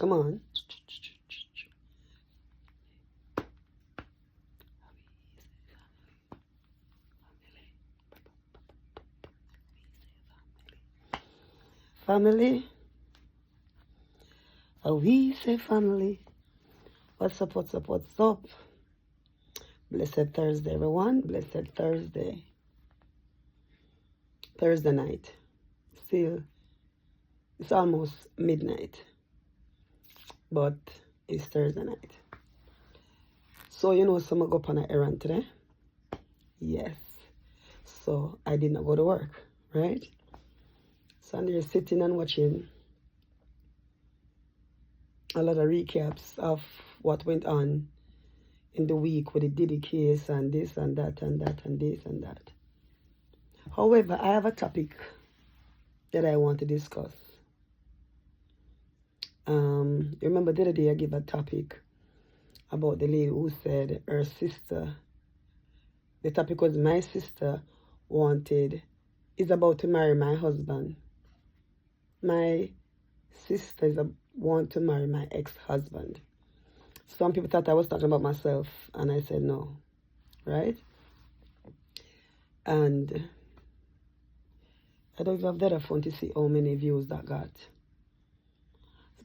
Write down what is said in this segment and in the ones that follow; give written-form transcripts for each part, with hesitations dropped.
Come on. Family. We say family. What's up, what's up, what's up? Blessed Thursday, everyone. Blessed Thursday. Thursday night. Still, it's almost midnight. But it's Thursday night. So, you know, so I'm going to go up on an errand today. Yes. So, I did not go to work, right? So, I'm there sitting and watching a lot of recaps of what went on in the week with the Diddy case and this and that and that and this and that. However, I have a topic that I want to discuss. Remember the other day I gave a topic about the lady who said her sister, the topic was my sister is about to marry my husband. My sister want to marry my ex-husband. Some people thought I was talking about myself, and I said no, right? And I don't even have the other phone to see how many views that got.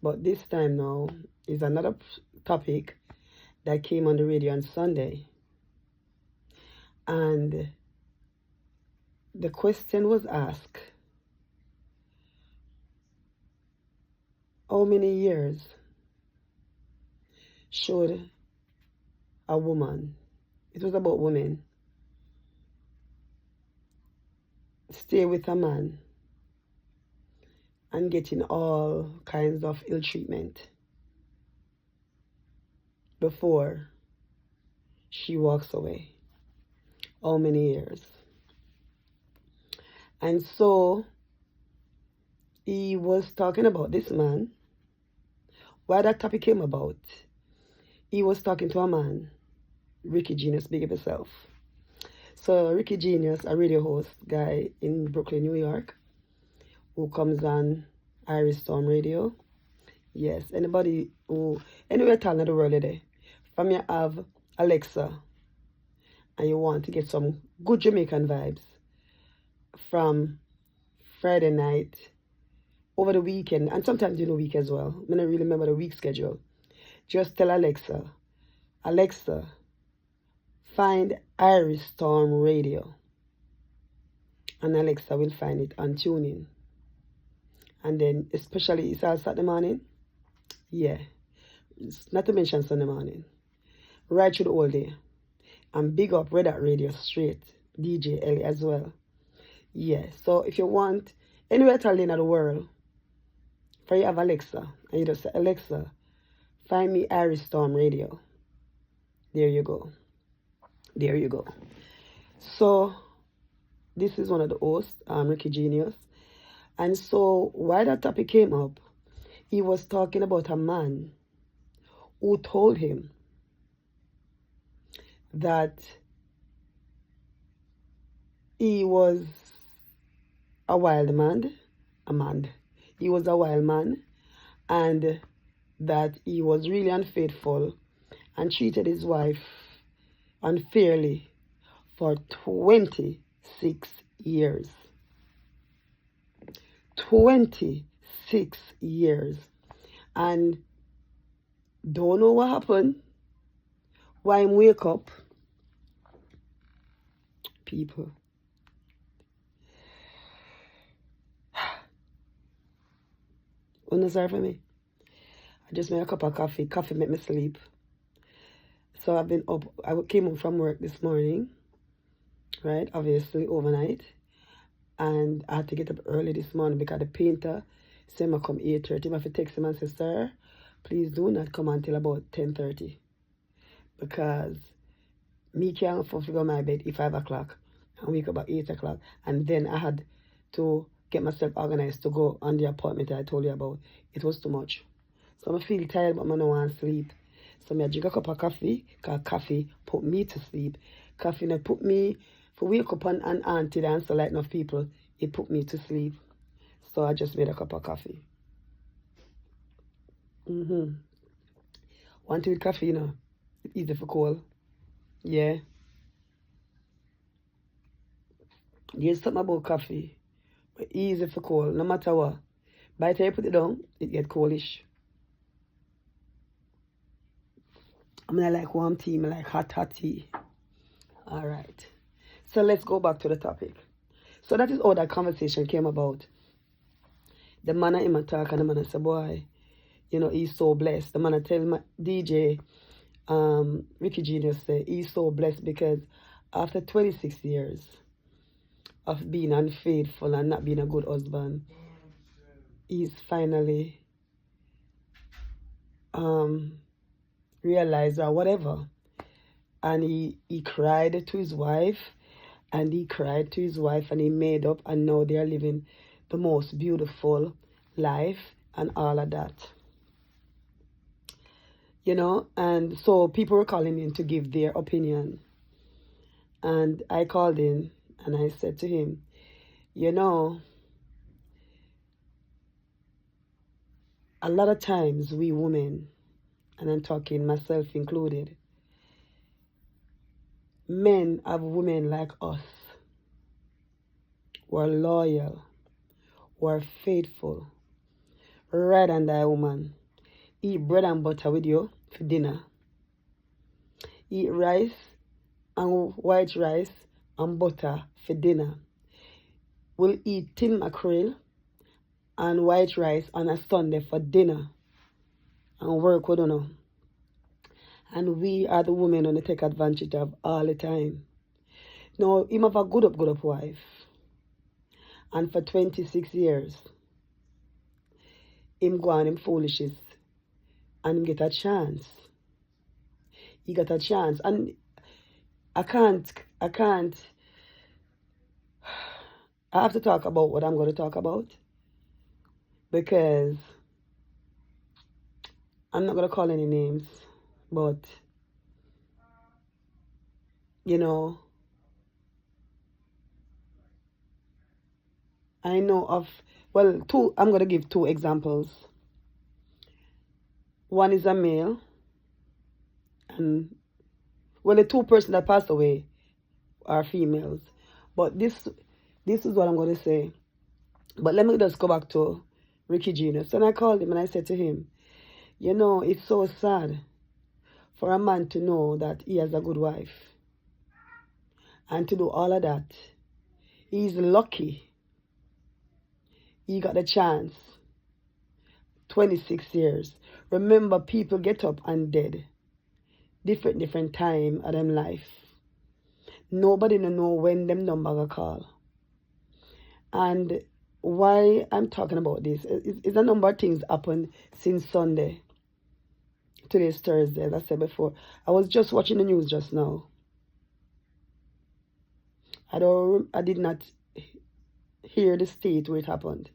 But this time now is another topic that came on the radio on Sunday. And the question was asked, how many years should a woman, it was about women, stay with a man and getting all kinds of ill treatment before she walks away? How many years? And so he was talking about this man. Why that topic came about, he was talking to a man, Ricky Genius, big up yourself. So Ricky Genius, a radio host guy in Brooklyn, New York, who comes on Irish Storm Radio. Yes, anybody who, anywhere talking in the world today, from you have Alexa, and you want to get some good Jamaican vibes from Friday night, over the weekend, and sometimes during the week as well. I don't really remember the week schedule. Just tell Alexa, Alexa, find Irish Storm Radio. And Alexa will find it on TuneIn. And then, especially, it's all Saturday morning. Yeah. It's not to mention Sunday morning. Right through the whole day. And big up Red Hat Radio straight. DJ Ellie as well. Yeah. So if you want, anywhere at all in the world, for you have Alexa, and you just say, Alexa, find me Irish Storm Radio. There you go. There you go. So, this is one of the hosts, Ricky Genius. And so, why that topic came up, he was talking about a man who told him that he was a wild man, he was a wild man, and that he was really unfaithful and treated his wife unfairly for 26 years. 26 years. And don't know what happened. Why him wake up. People. Sorry for me. I just made a cup of coffee. Coffee made me sleep. So I've been up. I came home from work this morning. Right? Obviously overnight. And I had to get up early this morning because the painter said I come 8:30. I have to text him and say, sir, please do not come until about 10:30. Because me can't figure my bed at 5 o'clock and wake up at 8 o'clock. And then I had to get myself organized to go on the appointment I told you about. It was too much. So I feel tired, but I don't want to sleep. So I drink a cup of coffee, because coffee put me to sleep. Coffee not put me, for wake up and auntie and so like enough people, it put me to sleep. So I just made a cup of coffee. Mm-hmm. Want to with coffee, you know. It's easy for cold. Yeah. There's something about coffee. But easy for cold, no matter what. By the time you put it down, it get coldish. I mean, I like warm tea, I like hot tea. All right. So let's go back to the topic. So that is how that conversation came about. The man and him a talk and the man say, boy, you know, he's so blessed. The man I tell my DJ, Ricky Genius say he's so blessed because after 26 years of being unfaithful and not being a good husband, he's finally realized or whatever. And he cried to his wife and he cried to his wife and he made up and now they are living the most beautiful life and all of that. You know, and so people were calling in to give their opinion. And I called in and I said to him, you know, a lot of times we women, and I'm talking myself included, men have women like us who are loyal, who are faithful, rather than that woman. Eat bread and butter with you for dinner. Eat rice and white rice and butter for dinner. We'll eat tin mackerel and white rice on a Sunday for dinner and work with you. And we are the women who take advantage of all the time. Now, him have a good up wife. And for 26 years, him go on him foolishness and him get a chance. He got a chance. And I have to talk about what I'm going to talk about because I'm not going to call any names, but, you know, I know of, well, I'm going to give two examples. One is a male, and, well, the two persons that passed away are females. But this is what I'm going to say. But let me just go back to Ricky Genius. And I called him and I said to him, you know, it's so sad for a man to know that he has a good wife and to do all of that. He's lucky he got the chance. 26 years. Remember, people get up and dead. Different time of them life. Nobody no know when them number gonna call. And why I'm talking about this is a number of things happened since Sunday. Today's Thursday, as I said before. I was just watching the news just now. I did not hear the state where it happened.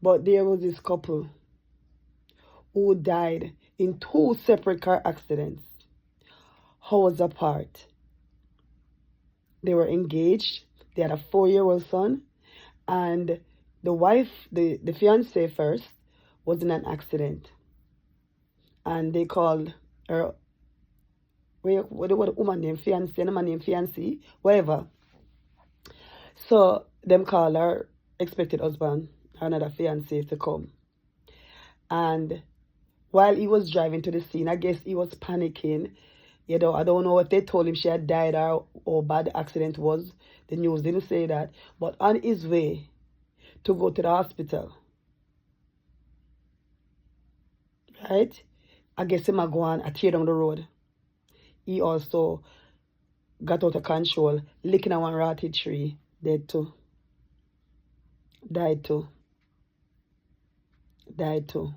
But there was this couple who died in two separate car accidents, hours apart. They were engaged. They had a 4-year-old son. And the wife, the fiance first, was in an accident. And they called her, what the woman named fiance, the man named fiancé, whatever. So them called her expected husband, another fiancé, to come. And while he was driving to the scene, I guess he was panicking. You know, I don't know if they told him she had died or bad the accident was. The news didn't say that. But on his way to go to the hospital, right? I guess him a go on, I tear down the road. He also got out of control, licking a one rotted tree, dead too. Died too. Died too.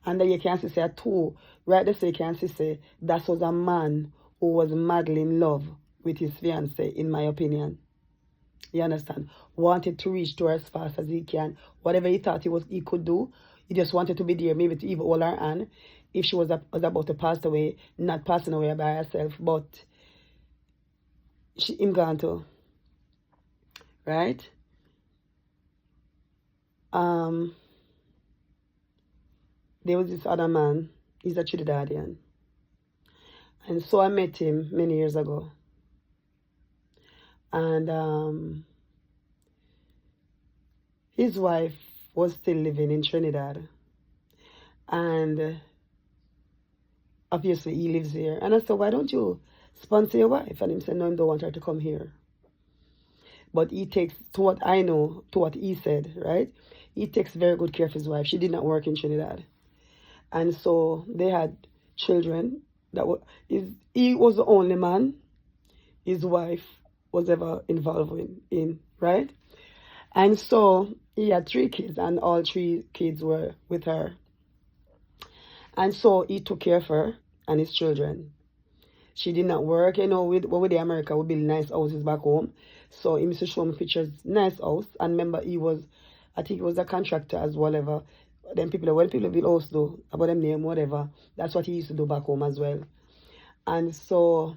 And then you can see say two, right there, so you can see say that was a man who was madly in love with his fiance, in my opinion. You understand? Wanted to reach to her as fast as he can. Whatever he thought he could do, he just wanted to be there, maybe to even hold her hand if she was about to pass away, not passing away by herself, but him gone too. Right? there was this other man. He's a Trinidadian. And so I met him many years ago. And his wife was still living in Trinidad. And obviously he lives here. And I said, why don't you sponsor your wife? And he said, no, I don't want her to come here. But he takes, to what I know, to what he said, right? He takes very good care of his wife. She did not work in Trinidad. And so they had children. He was the only man his wife was ever involved in, right? And so he had 3 kids, and all 3 kids were with her. And so he took care of her and his children. She did not work, when we the America, we build nice houses back home. So he used to show me pictures, nice house. And remember, I think he was a contractor as whatever. When people build house though, about them name, whatever, that's what he used to do back home as well. And so,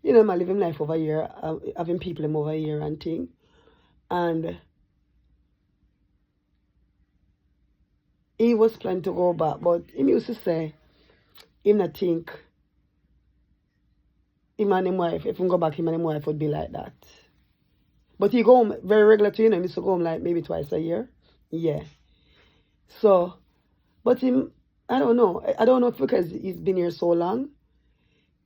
I'm living life over here, having people him over here and thing. And he was planning to go back, but he used to say, him not think him and his wife, if he go back, him and his wife would be like that. But he go home very regular too, he used to go home like maybe twice a year. Yeah. So, but him, I don't know. I don't know if because he's been here so long,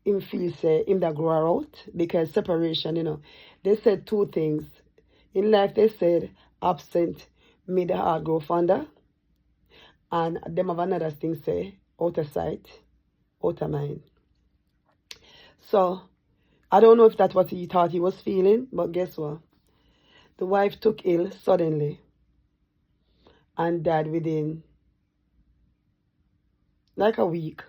him feels him that grow out, because separation, they said 2 things. In life, they said absent made the heart grow fonder. And them have another thing say, out of sight, out of mind. So, I don't know if that's what he thought he was feeling, but guess what? The wife took ill suddenly and died within like a week,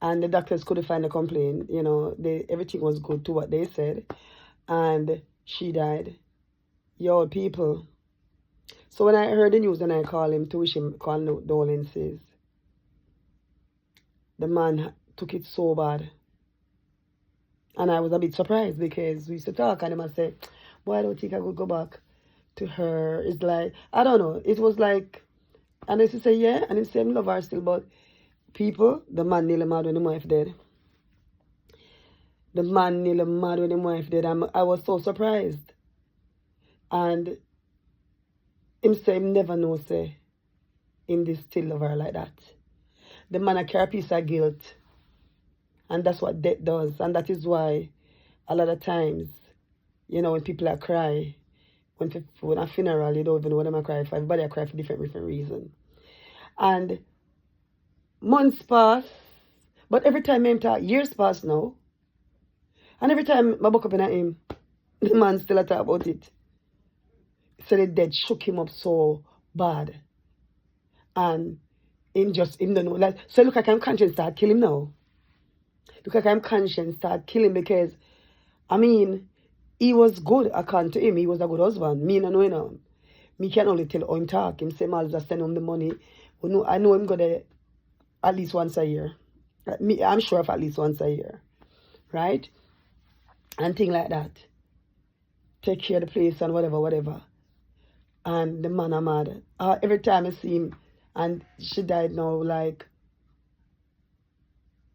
And the doctors couldn't find a complaint, everything was good to what they said. And she died. Yo, people. So when I heard the news and I called him to wish him condolences, the man took it so bad. And I was a bit surprised because we used to talk and I said, boy, I don't think I could go back to her. It's like, I don't know. It was like, and I used to say, yeah, and he said, I love her still, but people, the man nearly mad when his wife dead. The man nearly mad when his wife dead. I was so surprised. And him say him never know say him this still love her like that. The man a carry a piece of guilt. And that's what death does. And that is why a lot of times, when people are cry, when a funeral, you don't even know what them cry for. Everybody a cry for different reasons. And months pass, but every time him talk, years pass now. And every time I buck up in him, the man still talk about it. So the dead shook him up so bad. And him don't know. Like, so look like I'm conscience start killing him now. Look like I'm conscience start killing because, he was good according to him. He was a good husband. Me no know. Me can only tell how him talk. Him say, I'll just send him the money. I know him go there at least once a year. I'm sure of at least once a year. Right? And things like that. Take care of the place and whatever. And the man I'm mad. Every time I see him, and she died now, like,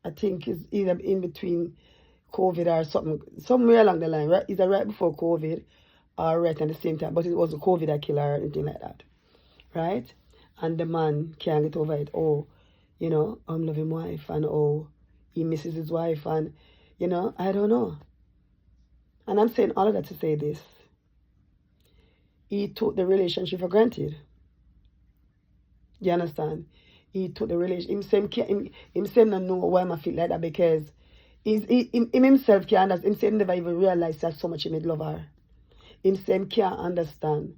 I think it's either in between COVID or something, somewhere along the line, right? Either right before COVID or right at the same time, but it was COVID that killed her or anything like that, right? And the man can't get over it. Oh, I'm loving wife, and oh, he misses his wife, and, I don't know. And I'm saying all of that to say this. He took the relationship for granted. You understand? He took the relationship. Himself not know why I feel like that because him himself can't understand. Himself never even realized that so much he made love her. Himself can't understand.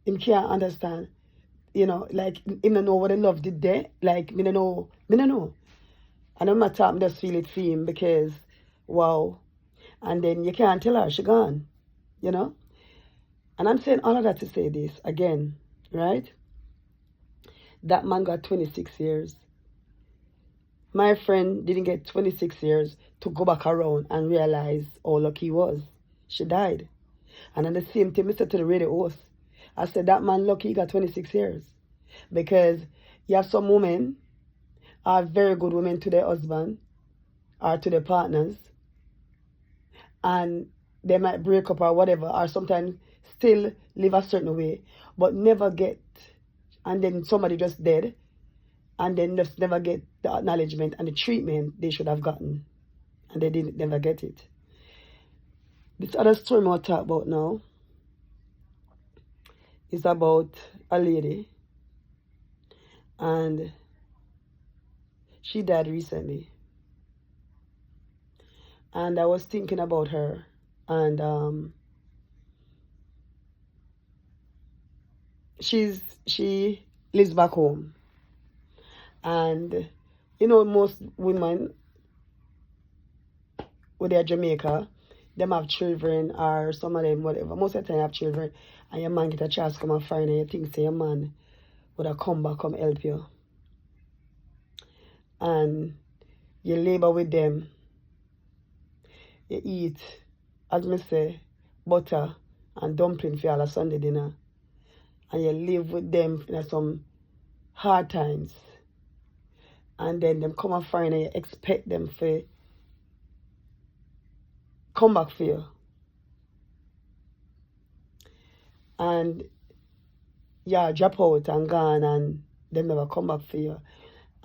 Him can't understand. Like, him don't know what the love did there. Like, me don't know. And I'm not talking, just feel it for him because, wow. And then you can't tell her she gone. And I'm saying all of that to say this again, right? That man got 26 years. My friend didn't get 26 years to go back around and realize how lucky he was. She died. And then the same thing I said to the radio host. I said that man lucky he got 26 years. Because you have some women are very good women to their husband or to their partners, and they might break up or whatever, or sometimes still live a certain way, but never get, and then somebody just dead, and then just never get the acknowledgement and the treatment they should have gotten, and they didn't never get it. This other story I'll talk about now is about a lady, and she died recently. And I was thinking about her, and she lives back home, and you know most women when they're Jamaica, them have children or some of them whatever. Most of the time have children, and your man get a chance to come and find you think say your man would have come back come help you, and you labor with them. You eat, as me say, butter and dumpling for all a Sunday dinner. And you live with them in some hard times. And then them come and find and you expect them to come back for you. And you drop out and gone and them never come back for you.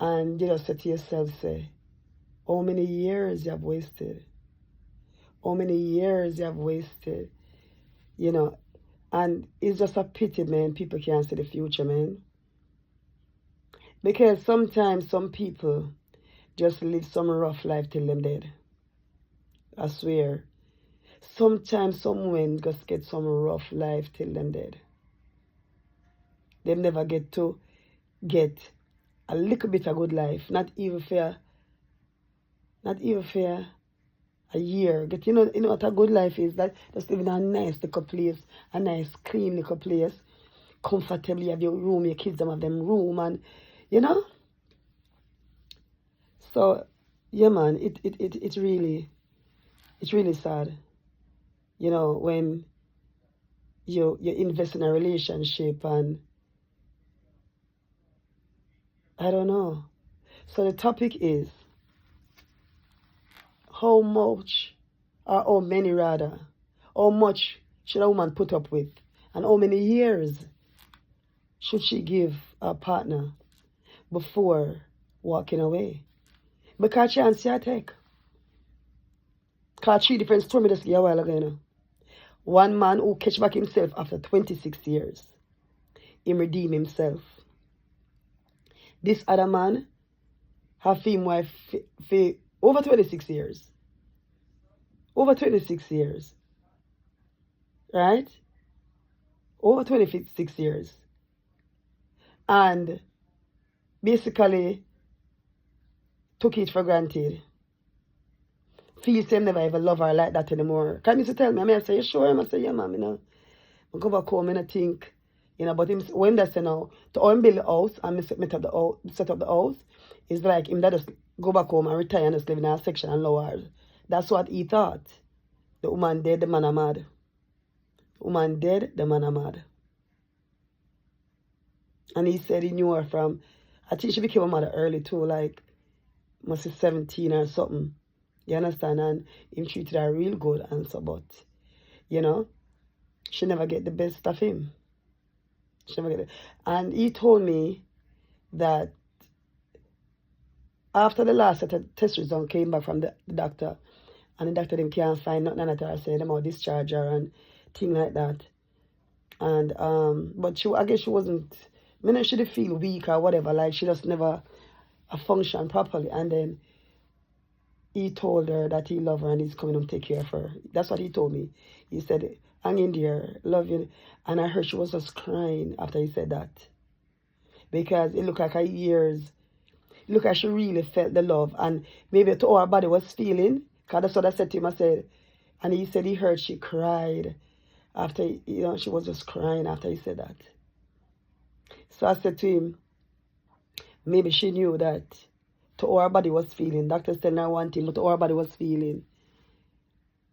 And you just say to yourself, say, how many years you have wasted? How many years you have wasted? You know, and it's just a pity, man, people can't see the future, man. Because sometimes some people just live some rough life till them dead. I swear. Sometimes some women just get some rough life till them dead. They never get to get a little bit of good life. Not even for a year. But you know what a good life is? That just living in a nice little place, a nice clean little place, comfortably, you have your room, your kids them have them room, and you know. So yeah, man, it's really sad. You know, when you invest in a relationship and I don't know. So the topic is how much, or how many rather, how much should a woman put up with, and how many years should she give her partner before walking away? Because chance you take. Because 3 different stories just a while ago, you know. One man who catch back himself after 26 years. He redeem himself. This other man have him wife for over 26 years. Over 26 years. Right? Over 26 years. And basically took it for granted. Feels him never ever love her like that anymore. Can you tell me? I say, you sure? I say, yeah, ma'am, you know. I go back home and I think, you know, but him when that's you know, to own build the house and set up the house, it's like him that just go back home and retire and just live in a section and lower. That's what he thought. The woman dead, the man are mad. The woman dead, the man are mad. And he said he knew her from, I think she became a mother early too, like must be 17 or something. You understand? And him treated her real good and so, but you know, she never get the best of him. She never get it. And he told me that after the last set of test results came back from the doctor, and the doctor them can't find nothing at her, saying them out discharge her and thing like that. And but I guess she wasn't, I mean, she did feel weak or whatever, like she just never function properly. And then he told her that he loved her and he's coming to take care of her. That's what he told me. He said, hang in there, love you. And I heard she was just crying after he said that. Because it looked like her years, it looked like she really felt the love. And maybe to how her body was feeling, because that's what I said to him. I said, and he said he heard she cried after, you know, she was just crying after he said that. So I said to him, maybe she knew that to how her body was feeling. Doctors said not one thing, but to how her body was feeling,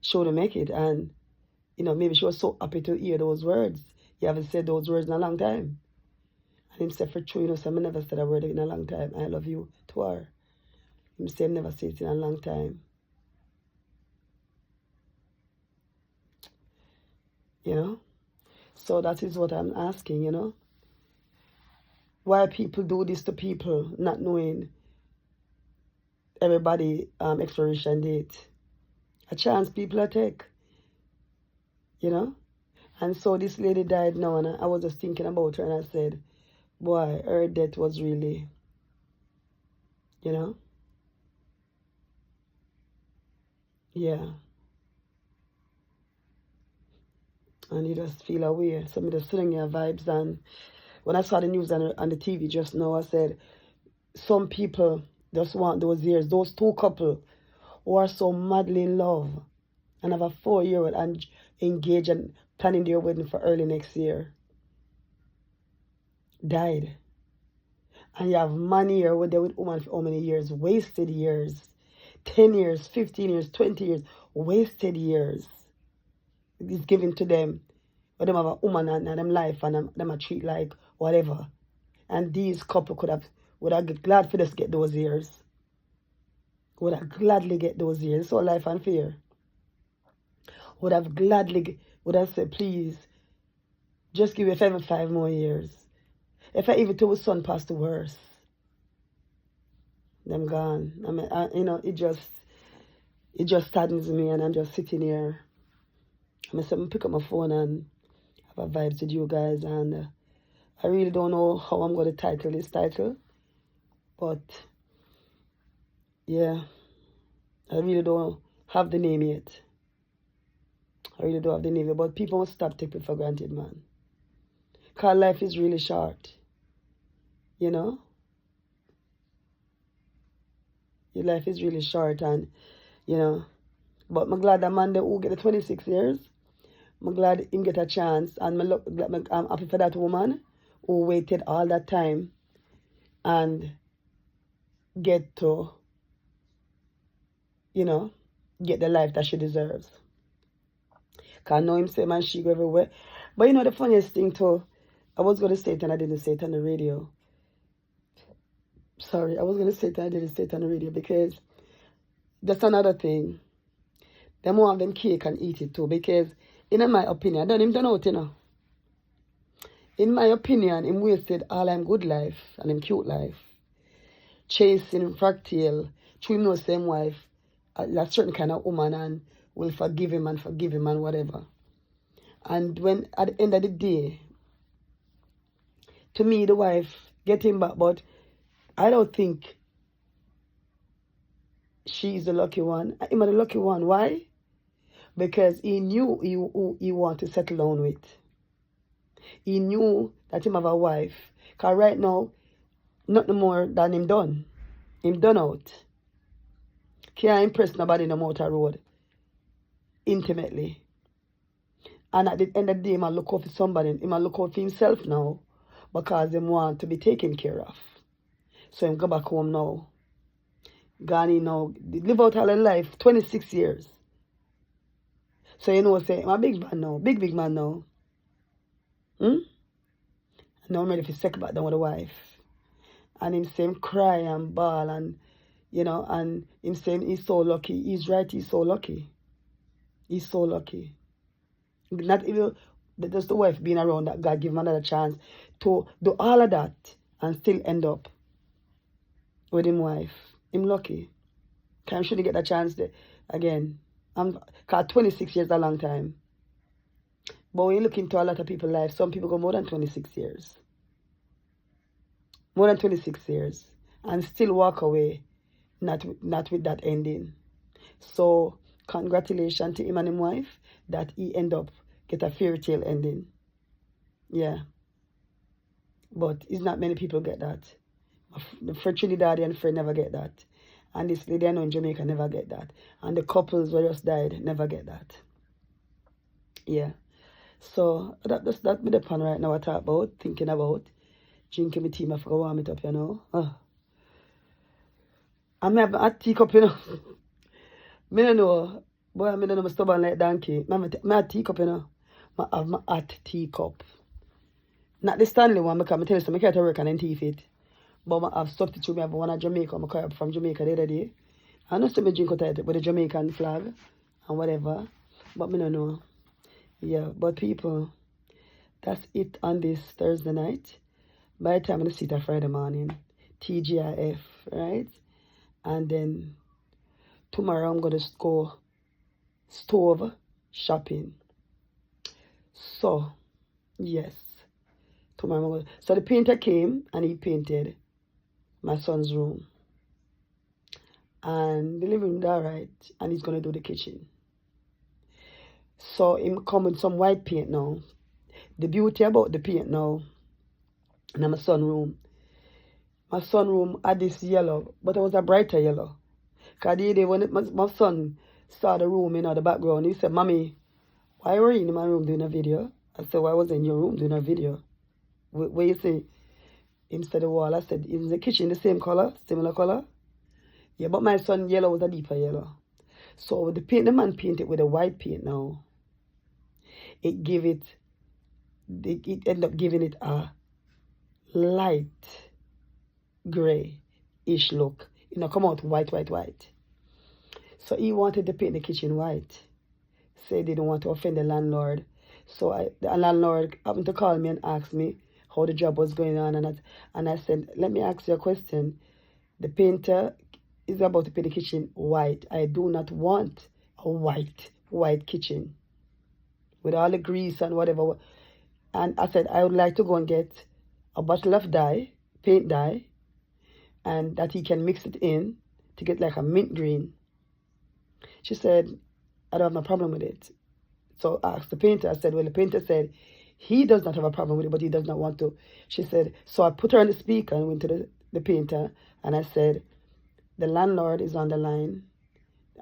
she wouldn't make it. And, you know, maybe she was so happy to hear those words. He haven't said those words in a long time. And him say for true, you know, so I never said a word in a long time. I love you to her. Him say him never said it in a long time. You know? So that is what I'm asking, you know? Why people do this to people, not knowing everybody expiration date. A chance people are take, you know? And so this lady died now, and I was just thinking about her, and I said, boy, her death was really, you know? Yeah. And you just feel away. So I'm just feeling your vibes. And when I saw the news on the TV just now, I said, some people just want those years. Those two couple who are so madly in love and have a 4-year-old and engaged and planning their wedding for early next year, died. And you have man here with woman for how many years? Wasted years. 10 years, 15 years, 20 years. Wasted years. It's given to them. But them have a woman and them life and them a treat like whatever. And these couple would have glad for this get those years. Would have gladly get those years. So life and fear. Would have said, please, just give me 5 more years. If I even told son passed the worst, them gone. I mean, you know, it just saddens me, and I'm just sitting here. I'm gonna pick up my phone and have a vibes with you guys, and I really don't know how I'm gonna title this title, but yeah, I really don't have the name yet. I really don't have the name yet, but people must stop taking it for granted, man. Cause life is really short, you know. Your life is really short, and you know. But I'm glad that man who get the 26 years. I'm glad him get a chance, and I'm happy for that woman who waited all that time and get to, you know, get the life that she deserves. Because I know him say, man, she go everywhere. But you know, the funniest thing too, I was going to say it and I didn't say it on the radio. Sorry, I was going to say it and I didn't say it on the radio because that's another thing. Them want them cake and eat it too, because in my opinion, I don't out, you know. In my opinion, him wasted all him good life and him cute life. Chasing fractal, through him know same wife, a certain kind of woman, and will forgive him and whatever. And when at the end of the day, to me the wife get him back, but I don't think she's the lucky one. I'm the lucky one. Why? Because he knew who he wanted to settle down with. He knew that him have a wife. Because right now, nothing more than him done. Him done out. Can't impress nobody in the motor road. Intimately. And at the end of the day, he might look out for somebody. He might look out for himself now. Because he want to be taken care of. So him go back home now. Gone now. Live out all his life. 26 years. So you know, say, I'm a big man now. Big man now. Now I'm ready for second back down with the wife. And him say him cry and bawl and, you know, and him saying he's so lucky. He's right, he's so lucky. He's so lucky. Not even just the wife being around that God give him another chance to do all of that and still end up with him wife. Him lucky. Because shouldn't get a chance to, again. Because 26 years is a long time. But when you look into a lot of people's lives, some people go more than 26 years. More than 26 years. And still walk away, not with that ending. So, congratulations to him and his wife that he end up get a fairy tale ending. Yeah. But it's not many people get that. The Trinidad and friend never get that. And this lady I know in Jamaica never get that. And the couples who just died never get that. Yeah. So that me the pan right now I talk about, thinking about, drinking my tea, I forgot warm it up, you know. And I have a teacup, you know. I don't know. Boy, I don't know, I'm stubborn like donkey. I have a teacup, you know. I have my hot teacup. Not the Stanley one, because I tell you, I can't work and then teeth it. But I have substitute. I have one at Jamaica. I'm come from Jamaica the other day. I know some drink out with the Jamaican flag and whatever. But me don't know. Yeah, but people, that's it on this Thursday night. By the time I see it Friday morning, TGIF, right? And then tomorrow I'm going to go stove shopping. So, yes. Tomorrow I'm going to... So the painter came and he painted my son's room. And the living room, all right. And he's going to do the kitchen. So him come with some white paint now. The beauty about the paint now, in my son's room. My son's room had this yellow, but it was a brighter yellow. Because the day when my son saw the room in the background, he said, Mommy, why were you in my room doing a video? I said, why was I in your room doing a video? Where you say, instead of the wall, I said, is the kitchen the same color, similar color? Yeah, but my son yellow was a deeper yellow. So the paint, the man painted with a white paint now. It ended up giving it a light gray-ish look. You know, come out white. So he wanted to paint the kitchen white. Said he didn't want to offend the landlord. So the landlord happened to call me and ask me how the job was going on. And I said, let me ask you a question. The painter is about to paint the kitchen white. I do not want a white kitchen with all the grease and whatever. And I said, I would like to go and get a bottle of dye, paint dye, and that he can mix it in to get like a mint green. She said, I don't have no problem with it. So I asked the painter. I said, well, the painter said he does not have a problem with it, but he does not want to. She said, so I put her on the speaker and went to the painter, and I said, the landlord is on the line,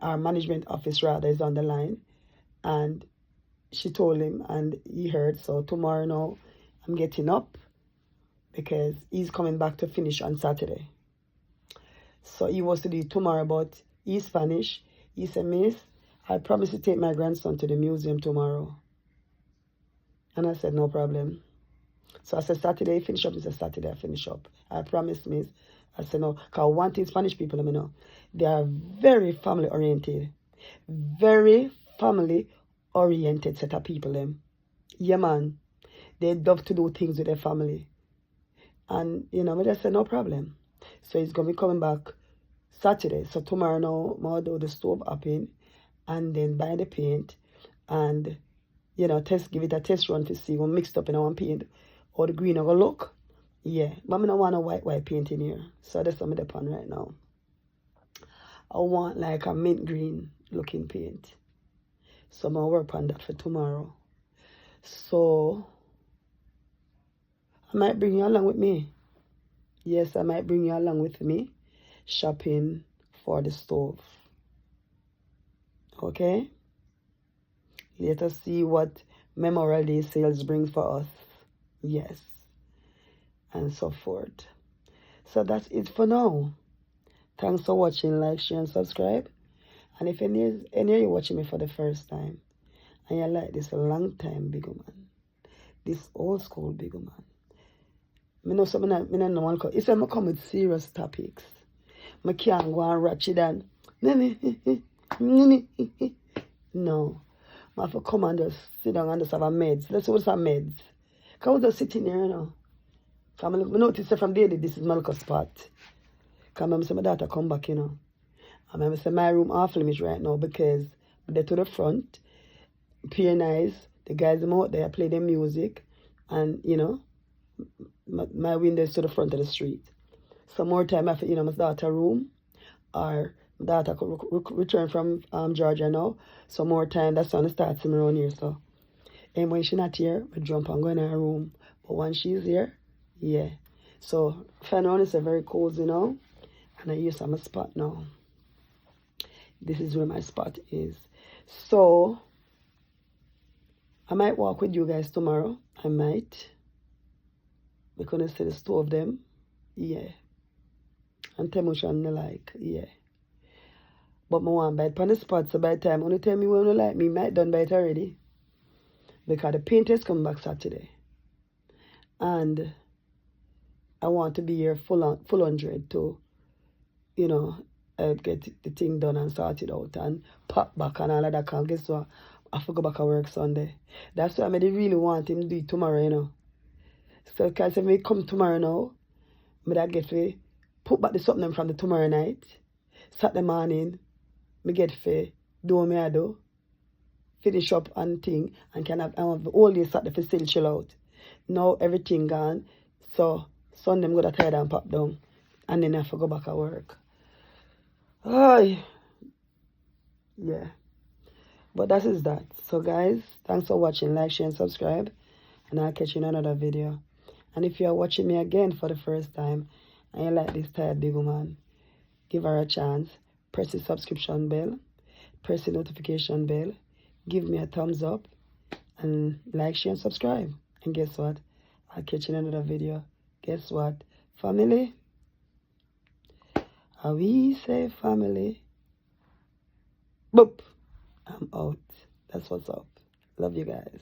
our management office rather is on the line, and she told him, and he heard. So tomorrow now, I'm getting up because he's coming back to finish on Saturday. So he was to do it tomorrow, but he's Spanish. He said, Miss, I promise to take my grandson to the museum tomorrow. And I said, no problem. So I said, Saturday, finish up. He said, Saturday, I finish up. I promise, Miss. I said, no. Because one thing Spanish people, let me know. They are very family-oriented. Very family-oriented set of people, them. Yeah, man. They love to do things with their family. And, you know, I just said, no problem. So he's going to be coming back Saturday. So tomorrow now, I'll do the stove upping and then buy the paint and, you know, give it a test run to see when mixed up in one paint or the green will look. Yeah, but I don't want a white paint in here. So that's what I'm upon right now. I want like a mint green looking paint. So I'm going to work on that for tomorrow. So I might bring you along with me. Yes, I might bring you along with me shopping for the stove. Okay? Let us see what Memorial Day sales brings for us. Yes. And so forth. So that's it for now. Thanks for watching. Like, share, and subscribe. And if any of you watching me for the first time, and you like this long time big man, this old school big man, I know something I don't know. It's when I come with serious topics. I can't go and ratchet and no. I have to come and just sit down and just have a meds. Let's see what's a meds. Because I was just sitting here, you know. Because I noticed from daily this is my little spot. Because I say my daughter come back, you know. And I say my room off limits right now because they're to the front, peer nice, the guys them out there play their music, and you know, my window is to the front of the street. So more time after, you know, my daughter's room, or my daughter could return from Georgia now. So more time, that's when I start seeing around here. So, and when she's not here, I jump and go in her room. But when she's here, yeah. So, fan around is a very cozy now. And I use my spot now. This is where my spot is. So, I might walk with you guys tomorrow. I might. We're going to see the stove them. Yeah. And tell me what you like. Yeah. But I want to buy it on the spot. So by the time only tell me when you like me, might done buy it already. Because the painters come back Saturday. and I want to be here full 100 to, you know, get the thing done and sort it out and pop back and all of that. Cause guess what? I have to go back to work Sunday. That's why I really want him to do it tomorrow, you know. So, because if we come tomorrow now, I get to put back the something from the tomorrow night. Saturday morning, I get to do what I do, finish up and thing, and can have the whole day Saturday for still chill out. Now everything gone, so Sunday I'm going to tired and pop down, and then I have to go back at work. Oh, yeah. But that is that. So guys, thanks for watching. Like, share, and subscribe, and I'll catch you in another video. And if you are watching me again for the first time, and you like this tired big woman, give her a chance. Press the subscription bell, press the notification bell, give me a thumbs up, and like, share, and subscribe. And guess what? I'll catch you in another video. Guess what? Family? How we say family? Boop! I'm out. That's what's up. Love you guys.